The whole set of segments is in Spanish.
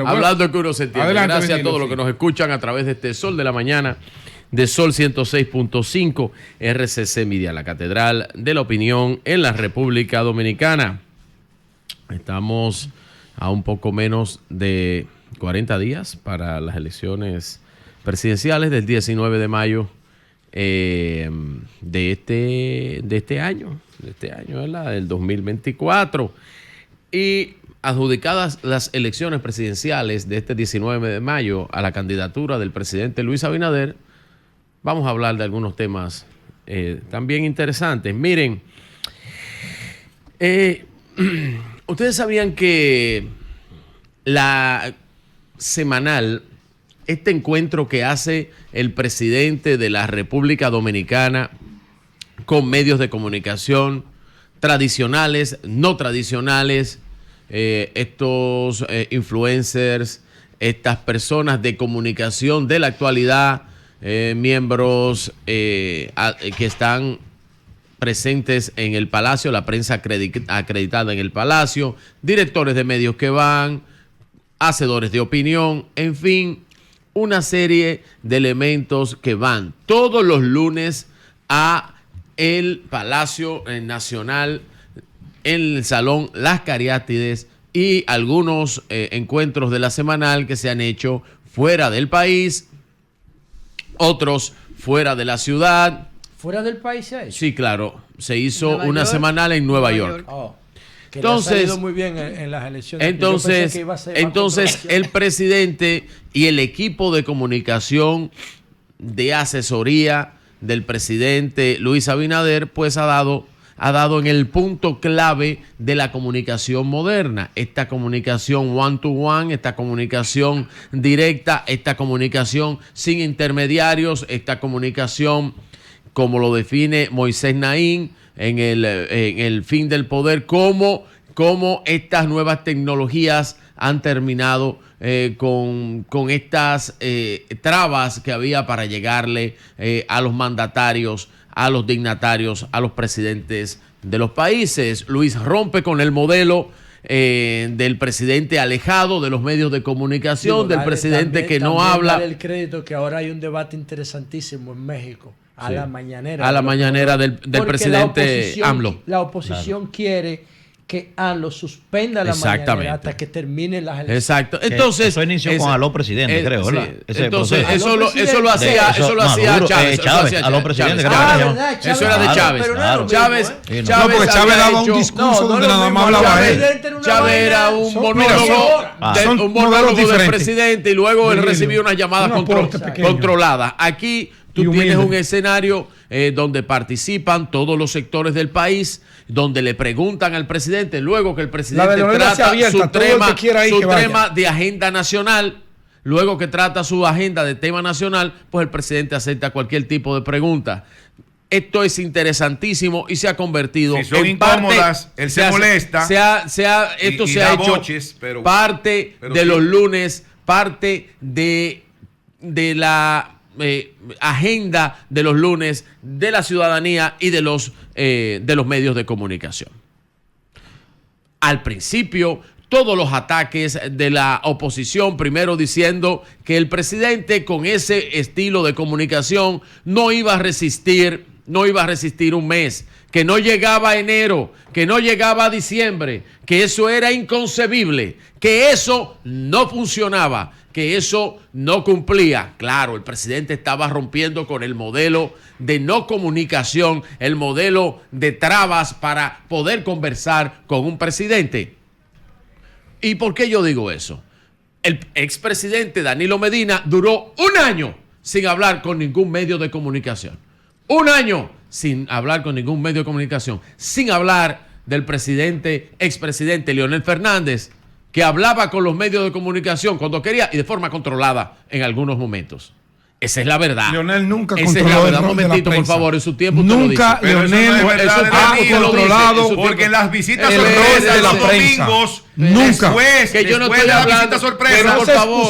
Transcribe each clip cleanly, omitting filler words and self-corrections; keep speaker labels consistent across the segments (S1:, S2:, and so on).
S1: Hablando que uno se entiende.
S2: Adelante,
S1: Gracias
S2: Benilo,
S1: a todos los que nos escuchan a través de este Sol de la Mañana, de Sol 106.5, RCC Media, la Catedral de la Opinión en la República Dominicana. Estamos a un poco menos de 40 días para las elecciones presidenciales del 19 de mayo de este año, ¿verdad? Del 2024. Y adjudicadas las elecciones presidenciales de este 19 de mayo a la candidatura del presidente Luis Abinader, vamos a hablar de algunos temas también interesantes. Miren, ustedes sabían que la semanal, este encuentro que hace el presidente de la República Dominicana con medios de comunicación tradicionales, no tradicionales, estos influencers, estas personas de comunicación de la actualidad, miembros que están presentes en el Palacio, la prensa acreditada en el Palacio, directores de medios que van, hacedores de opinión, en fin, una serie de elementos que van todos los lunes a el Palacio Nacional, en el Salón Las Cariátides, y algunos encuentros de la semanal que se han hecho fuera del país, otros fuera de la ciudad.
S3: ¿Fuera del país se ha hecho?
S1: Sí, claro, se hizo una semanal en Nueva York.
S3: Oh. Que
S1: entonces,
S3: le ha salido muy bien en las elecciones.
S1: Entonces el presidente y el equipo de comunicación de asesoría del presidente Luis Abinader, pues ha dado en el punto clave de la comunicación moderna. Esta comunicación one-to-one, esta comunicación directa, esta comunicación sin intermediarios, esta comunicación, como lo define Moisés Naín en el fin del poder, cómo estas nuevas tecnologías han terminado con estas trabas que había para llegarle a los mandatarios, a los dignatarios, a los presidentes de los países. Luis rompe con el modelo del presidente alejado de los medios de comunicación, del presidente que no habla.
S3: Darle el crédito que ahora hay un debate interesantísimo en México, a la mañanera.
S1: A la mañanera del presidente AMLO.
S3: La oposición quiere que AMLO suspenda la mañanera hasta que termine las elecciones.
S1: Exacto. Entonces,
S4: eso inició con Aló Presidente, creo, ¿verdad?
S1: Sí. Entonces, eso lo hacía Chávez.
S4: Aló Presidente.
S1: Eso era de Chávez.
S2: Chávez daba un discurso donde nada más hablaba él.
S1: Chávez era un monólogo del presidente y luego él recibía unas llamadas controladas. Aquí tú tienes un escenario donde participan todos los sectores del país, donde le preguntan al presidente, luego que el presidente trata su tema de agenda nacional, luego que trata su agenda de tema nacional, pues el presidente acepta cualquier tipo de pregunta. Esto es interesantísimo y se ha convertido
S2: si son incómodas, él se molesta.
S1: Esto se ha hecho parte de los lunes, parte de la agenda de los lunes de la ciudadanía y de los medios de comunicación. Al principio, todos los ataques de la oposición, primero diciendo que el presidente con ese estilo de comunicación no iba a resistir un mes, que no llegaba a enero, que no llegaba a diciembre, que eso era inconcebible, que eso no funcionaba, que eso no cumplía. Claro, el presidente estaba rompiendo con el modelo de no comunicación, el modelo de trabas para poder conversar con un presidente. ¿Y por qué yo digo eso? El expresidente Danilo Medina duró un año sin hablar con ningún medio de comunicación. Un año sin hablar con ningún medio de comunicación, sin hablar del expresidente Leonel Fernández, que hablaba con los medios de comunicación cuando quería y de forma controlada en algunos momentos. Esa es la verdad.
S2: Leonel nunca
S1: controló. Esa es la verdad. Un momentito, por favor, en su tiempo.
S2: Nunca Leonel ha controlado.
S5: Porque en las visitas honrosas de los domingos
S2: Nunca.
S1: Que yo no estoy hablando sorpresa.
S2: Pero por favor,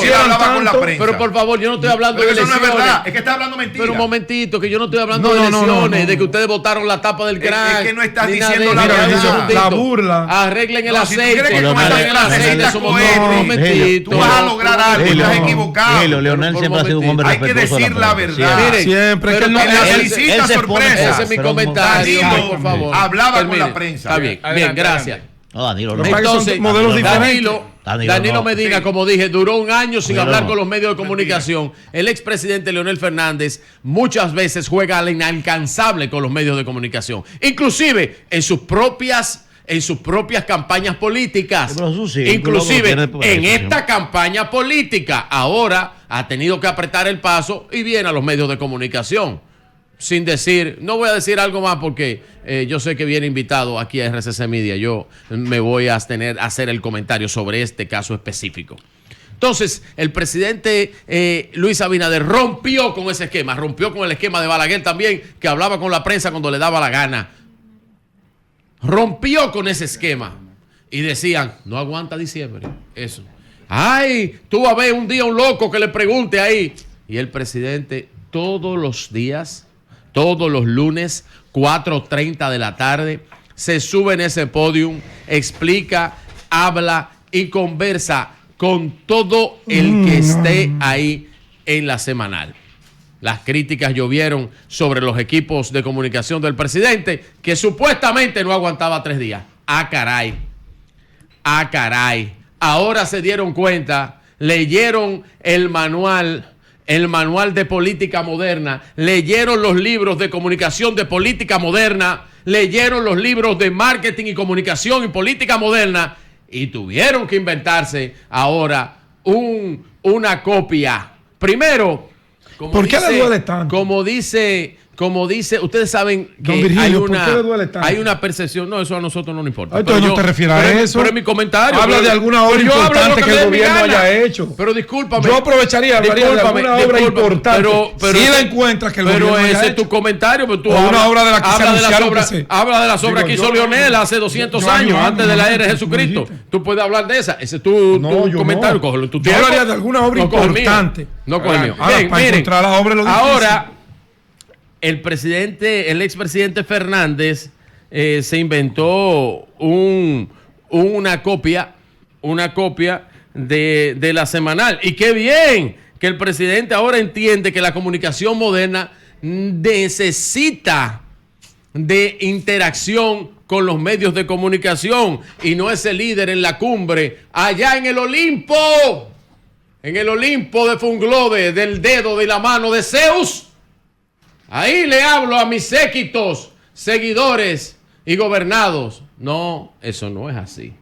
S1: pero por favor, yo no estoy hablando de elecciones. Eso no es verdad. Es que está hablando mentira. Pero un momentito, que yo no estoy hablando de elecciones, de que ustedes votaron la tapa del crack.
S2: Es que no estás diciendo la verdad.
S1: La burla. Arreglen el aceite. Arreglen el aceite. Un momentito.
S2: Tú vas a lograr algo. Estás equivocado.
S4: Leonel siempre ha sido un hombre
S2: respetuoso. Hay que decir la verdad.
S1: Siempre.
S2: Pero no necesita sorpresa.
S1: Ese es mi comentario. Por favor.
S2: Hablaba con la prensa.
S1: Está bien. Bien, gracias.
S4: No, Danilo, no.
S1: Entonces, Danilo Medina,
S4: sí,
S1: como dije, duró un año sin hablar con los medios de comunicación. El expresidente Leonel Fernández muchas veces juega al inalcanzable con los medios de comunicación, inclusive en sus propias campañas políticas. Inclusive en esta campaña política ahora ha tenido que apretar el paso y viene a los medios de comunicación. Sin decir, no voy a decir algo más porque yo sé que viene invitado aquí a RCC Media. Yo me voy a abstener a hacer el comentario sobre este caso específico. Entonces, el presidente Luis Abinader rompió con ese esquema, rompió con el esquema de Balaguer también, que hablaba con la prensa cuando le daba la gana. Rompió con ese esquema y decían, no aguanta diciembre. Eso. Ay, tú vas a ver un día un loco que le pregunte ahí. Y el presidente todos los días, todos los lunes, 4:30 de la tarde, se sube en ese podium, explica, habla y conversa con todo el que esté ahí en la semanal. Las críticas llovieron sobre los equipos de comunicación del presidente, que supuestamente no aguantaba 3 días. ¡Ah, caray! ¡Ah, caray! Ahora se dieron cuenta, leyeron el manual de política moderna, leyeron los libros de comunicación de política moderna, leyeron los libros de marketing y comunicación y política moderna y tuvieron que inventarse ahora una copia. Primero,
S2: ¿por qué le duele tanto?
S1: Como dice, ustedes saben que
S2: Virgilio, ¿por qué le duele tanto?
S1: Hay una percepción, no, eso a nosotros no nos importa.
S2: Entonces no te refieres a eso.
S1: Pero en mi comentario.
S2: Habla de alguna obra importante que el gobierno haya hecho.
S1: Pero discúlpame.
S2: Yo aprovecharía, hablaría de alguna obra importante. Pero si la encuentras que el gobierno haya hecho.
S1: Pero ese es tu comentario. Pero tú
S2: una obra de la que se anunciaron
S1: habla de las obras que hizo Leonel hace 200 años, antes de la era de Jesucristo. Tú puedes hablar de esa. Ese es tu comentario. Cógelo.
S2: Yo hablaría de alguna obra importante.
S1: No con el mío.
S2: Bien, miren.
S1: Ahora, el expresidente Fernández se inventó una copia de la semanal. Y qué bien que el presidente ahora entiende que la comunicación moderna necesita de interacción con los medios de comunicación y no ese líder en la cumbre allá en el Olimpo. En el Olimpo de Funglode, del dedo de la mano de Zeus. Ahí le hablo a mis séquitos, seguidores y gobernados. No, eso no es así.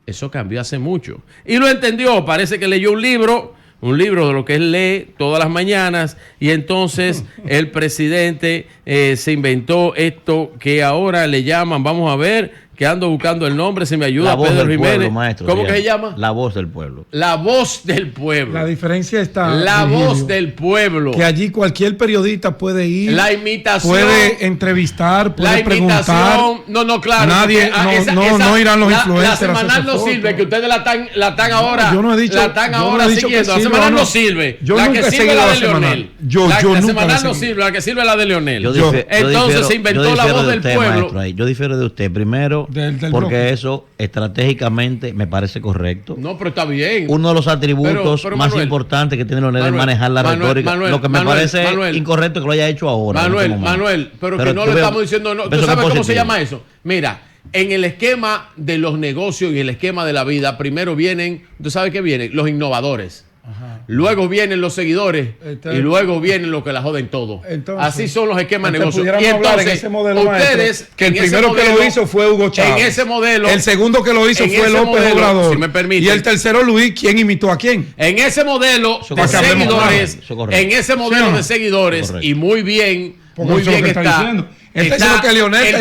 S1: Eso cambió hace mucho. Y lo entendió. Parece que leyó un libro de lo que él lee todas las mañanas. Y entonces el presidente se inventó esto que ahora le llaman, vamos a ver, que ando buscando el nombre, se me ayuda Pedro Jiménez.
S4: Maestro,
S1: ¿Cómo que se llama?
S4: La voz del pueblo.
S1: La voz del pueblo.
S2: La diferencia está,
S1: la Virgilio, voz del pueblo.
S2: Que allí cualquier periodista puede ir.
S1: La imitación.
S2: Puede entrevistar, puede preguntar.
S1: No, claro.
S2: Nadie, no irán los influencers.
S1: La semanal no sirve, que ustedes la están ahora.
S2: Yo no he dicho.
S1: La están ahora siguiendo. La semanal no sirve.
S2: Yo nunca he seguido la Leonel.
S1: La semanal no sirve, la que sirve es la de Leonel. Entonces se inventó la voz del pueblo.
S4: Yo difiero de usted. Primero, porque eso estratégicamente me parece correcto.
S1: No, pero está bien.
S4: Uno de los atributos más importantes que tiene Leonel es manejar la retórica. Lo que me parece incorrecto que lo haya hecho ahora.
S1: Manuel, pero que no le estamos diciendo. ¿Tú sabes cómo se llama eso? Mira, en el esquema de los negocios y el esquema de la vida, primero vienen, ¿tú sabes qué vienen? Los innovadores. Ajá. Luego vienen los seguidores y luego vienen los que la joden todo. Así son los esquemas de negocios.
S2: Y entonces, en ese modelo, ustedes, que el primero que lo hizo fue Hugo Chávez.
S1: En ese modelo.
S2: El segundo que lo hizo fue López Obrador.
S1: Si me permite.
S2: Y el tercero, Luis, ¿quién imitó a quién?
S1: En ese modelo de seguidores. En ese modelo de seguidores. Y muy bien está. El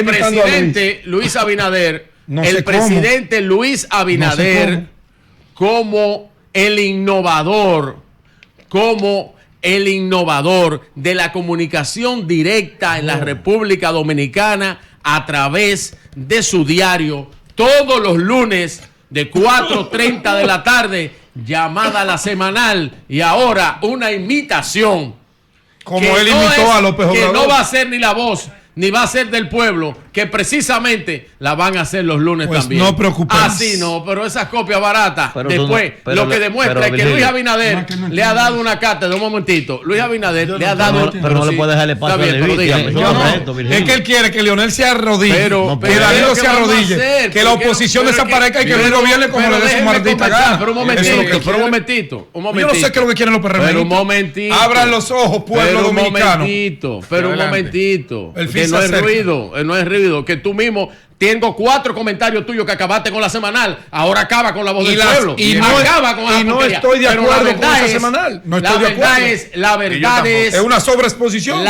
S1: presidente Luis Abinader. El presidente Luis Abinader como el innovador de la comunicación directa en la República Dominicana a través de su diario. Todos los lunes de 4:30 de la tarde, llamada La Semanal, y ahora una imitación.
S2: Como él imitó a López Obrador.
S1: Que no va a ser ni la voz, ni va a ser del pueblo, que precisamente la van a hacer los lunes
S2: pues
S1: también.
S2: No preocupes.
S1: Así no, pero esas copias baratas, después, lo que demuestra es que Luis Abinader le ha dado una cátedra. Un momentito, Luis Abinader le ha dado...
S4: Pero no le puede dejar el paso a
S2: Es que él quiere que Leonel se arrodille, que Danilo se arrodille, que la oposición desaparezca y que Luis gobierne como le dé su maldita gana.
S1: Pero un momentito.
S2: Yo no sé qué es lo que quieren los PRM.
S1: Pero un momentito.
S2: Abran los ojos, pueblo dominicano.
S1: Pero un momentito. Que no es ruido. No es ruido, que tú mismo tengo 4 comentarios tuyos que acabaste con La Semanal, ahora acaba con La Voz del Pueblo
S2: y no estoy de acuerdo con esa semanal. No estoy de acuerdo.
S1: La verdad es
S2: una sobreexposición.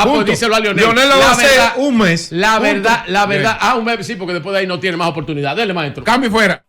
S1: Pues díselo a Leonel.
S2: Leonel lo va a hacer un mes.
S1: La verdad, un mes sí, porque después de ahí no tiene más oportunidad. Dele, maestro.
S2: Cambio fuera.